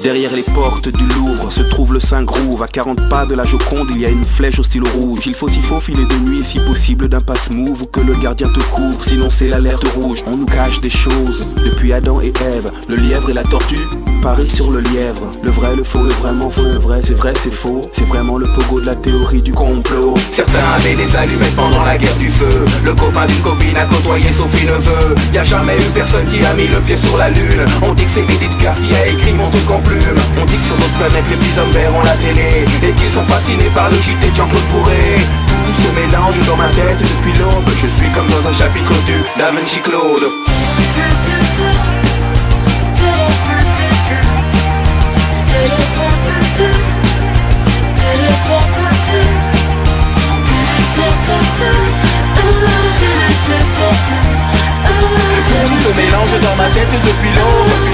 Derrière les portes du Louvre se trouve le Saint-Groove. À 40 pas de la Joconde, il y a une flèche au stylo rouge. Il faut s'y faufiler de nuit et si possible d'un passe-move ou que le gardien te couvre, sinon c'est l'alerte rouge. On nous cache des choses depuis Adam et Ève. Le lièvre et la tortue parient sur le lièvre. Le vrai, le faux, le vraiment faux, le vrai, c'est faux. C'est vraiment le pogo de la théorie du complot. Certains avaient des allumettes pendant la guerre du feu. Le copain d'une copine a côtoyé Sophie Neveu. Y a jamais eu personne qui a mis le pied sur la lune. On dit que c'est Edith Piaf qui a écrit mon truc en plume. On dit que sur notre planète les petits hommes verts ont la télé et qu'ils sont fascinés par le JT de Jean-Claude Bourré. Tout se mélange dans ma tête depuis l'aube. Je suis comme dans un chapitre du Da Vinci Claude. Tout se mélange dans ma tête depuis l'aube.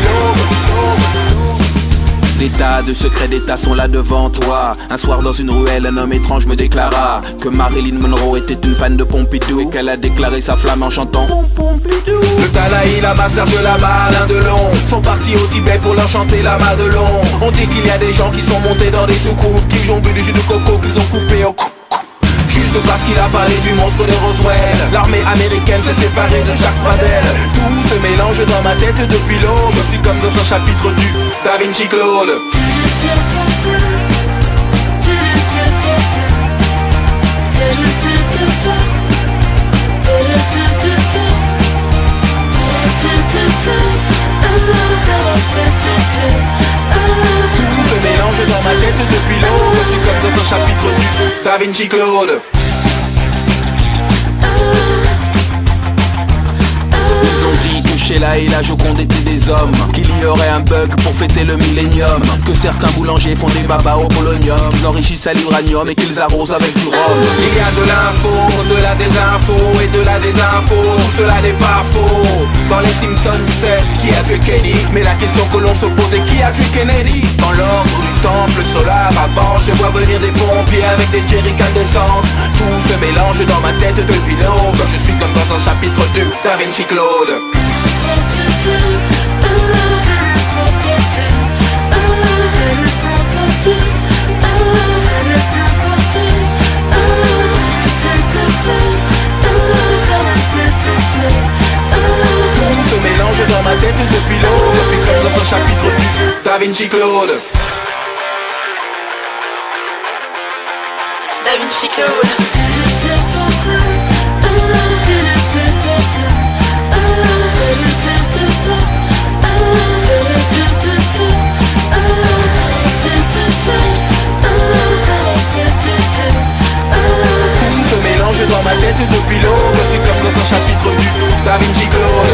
Des tas de secrets d'État sont là devant toi. Un soir dans une ruelle, un homme étrange me déclara que Marilyn Monroe était une fan de Pompidou et qu'elle a déclaré sa flamme en chantant Pompidou. Le Dalai Lama, Serge Lama, Alain Delon sont partis au Tibet pour leur chanter la Madelon. On dit qu'il y a des gens qui sont montés dans des soucoupes, qui ont bu du jus de coco, qu'ils ont coupé au juste parce qu'il a parlé du monstre de Roswell. L'armée américaine s'est séparée de Jacques Pradel. Tout se mélange dans ma tête depuis l'aube. Je suis comme dans un chapitre du Da Vinci Claude. Tout se mélange dans ma tête depuis l'aube. Je suis comme dans un chapitre du Da Vinci Claude. Ils ont dit que Sheila et la Joconde étaient des hommes, qu'il y aurait un bug pour fêter le millénium, que certains boulangers font des babas au polonium, qu'ils enrichissent à l'uranium et qu'ils arrosent avec du rhum. Il y a de l'info, de la désinfo et de la désinfo. Tout cela n'est pas faux. Dans les Simpsons c'est qui a tué Kenny, mais la question que l'on se pose est qui a tué Kennedy. Dans l'ordre du temple solaire avant, je vois venir des pompiers avec des jerrycans d'essence. Tout se mélange dans ma tête depuis l'aube. Je suis comme dans un chapitre du Da Vinci Claude. Tout se mélange dans ma tête depuis l'aube. Je suis comme dans un chapitre du Da Vinci Claude. Da Vinci Claude. Tout se mélange dans ma tête depuis l'aube. Je suis comme dans un chapitre du Da Vinci Claude.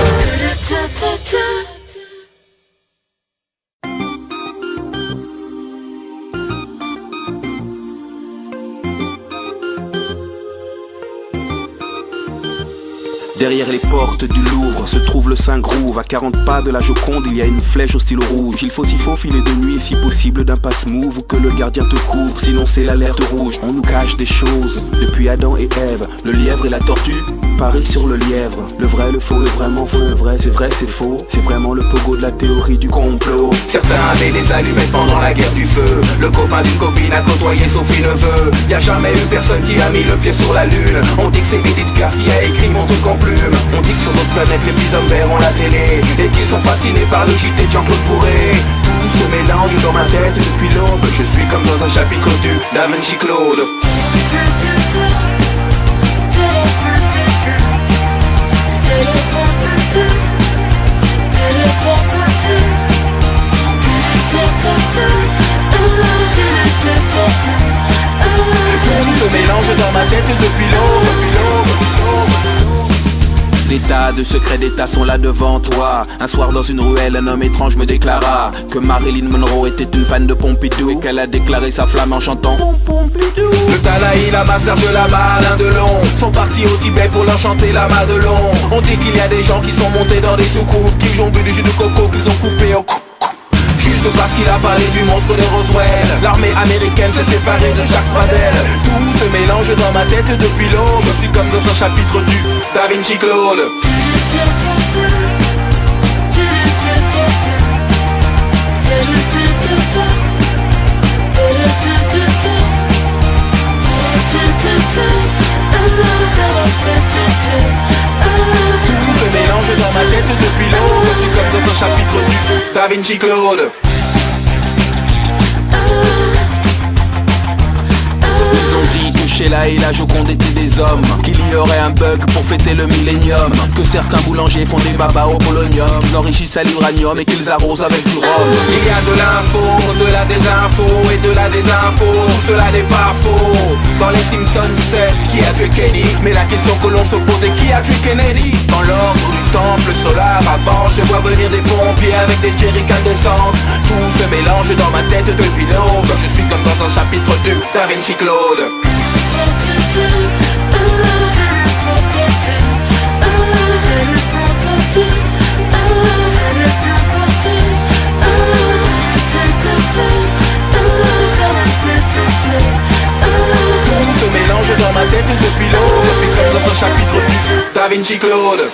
Derrière les portes du Louvre se trouve le Saint-Groove. À 40 pas de la Joconde, il y a une flèche au stylo rouge. Il faut s'y faufiler de nuit et si possible d'un passe-move ou que le gardien te couvre, sinon c'est l'alerte rouge. On nous cache des choses depuis Adam et Ève. Le lièvre et la tortue parient sur le lièvre. Le vrai, le faux, le vraiment faux, le vrai, c'est faux. C'est vraiment le pogo de la théorie du complot. Certains avaient des allumettes pendant la guerre du feu. Le copain d'une copine a côtoyé Sophie Neveu. Y a jamais eu personne qui a mis le pied sur la lune. On dit que c'est Edith Piaf qui a écrit mon truc en plume. On dit que sur notre planète les petits hommes verts ont la télé et qu'ils sont fascinés par le JT de Jean-Claude Bourré. Tout se mélange dans ma tête depuis l'aube. Je suis comme dans un chapitre du Da Vinci Claude. Tout se mélange dans ma tête depuis l'aube. Des tas de secrets d'État sont là devant toi. Un soir dans une ruelle, un homme étrange me déclara que Marilyn Monroe était une fan de Pompidou et qu'elle a déclaré sa flamme en chantant Pompidou. Le Dalai Lama, Serge Lama, Alain Delon sont partis au Tibet pour leur chanter la Madelon. On dit qu'il y a des gens qui sont montés dans des soucoupes, qu'ils ont bu du jus de coco, qu'ils ont coupé au juste parce qu'il a parlé du monstre de Roswell. L'armée américaine s'est séparée de Jacques Pradel. Tout se mélange dans ma tête depuis l'aube. Je suis comme dans un chapitre du Da Vinci Claude. Do Da Vinci Claude. Ils ont dit que Sheila et la Joconde étaient des hommes, qu'il y aurait un bug pour fêter le millénium, que certains boulangers font des babas au polonium, qu'ils enrichissent à l'uranium et qu'ils arrosent avec du rhum. Il y a de l'info, de la désinfo et de la désinfo, tout cela n'est pas faux. Dans les Simpsons c'est qui a tué Kenny, mais la question que l'on se pose est qui a tué Kennedy. Dans l'ordre du temple solaire avant, je vois venir des pompiers avec des jerrycans d'essence. Tout se mélange dans ma tête depuis l'aube, je suis comme dans un chapitre du Da Vinci Claude. Tout se mélange dans ma tête depuis l'aube, je suis comme dans un chapitre du Da Vinci Claude.